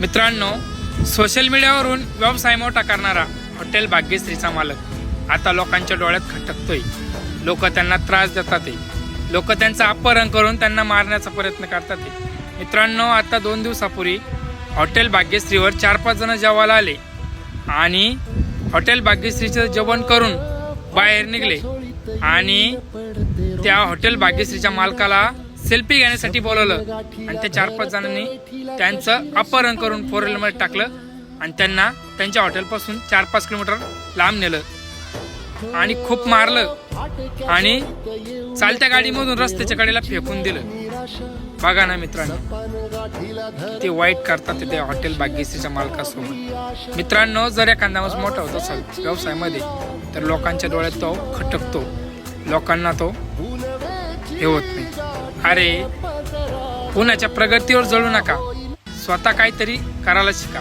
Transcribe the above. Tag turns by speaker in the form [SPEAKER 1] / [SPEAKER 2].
[SPEAKER 1] मित्रांनो, सोशल मीडियावरून व्यवसाय मोठा करणारा हॉटेल भाग्यश्रीचा मालक आता लोकांच्या डोळ्यात खटकतोय. लोक त्यांना त्रास देतात, लोक त्यांचं अपहरण करून त्यांना मारण्याचा प्रयत्न करतात. मित्रांनो, आता 2 दिवसापूर्वी हॉटेल भाग्यश्रीवर 4-5 जण जेवायला आले आणि हॉटेल भाग्यश्रीचं जेवण करून बाहेर निघले आणि त्या हॉटेल भाग्यश्रीच्या मालकाला सेल्फी घेण्यासाठी बोलवलं आणि त्या 4-5 जणांनी त्यांचं अपहरण करून 4 व्हीलरमध्ये टाकलं आणि त्यांना त्यांच्या हॉटेलपासून 4-5 किलोमीटर लांब नेलं आणि खूप मारलं आणि चालत्या गाडीमधून रस्त्याच्या कडेला फेकून दिलं. बघा ना मित्रांनो, ते वाईट करतात ते हॉटेल भाग्यश्रीच्या मालकासोबत. मित्रांनो, जर एखादा माणूस मोठा होत असेल व्यवसायामध्ये तर लोकांच्या डोळ्यात तो खटकतो, लोकांना तो हे होत नाही. अरे, कुणाच्या प्रगतीवर जळू नका, स्वतः काहीतरी करायला शिका.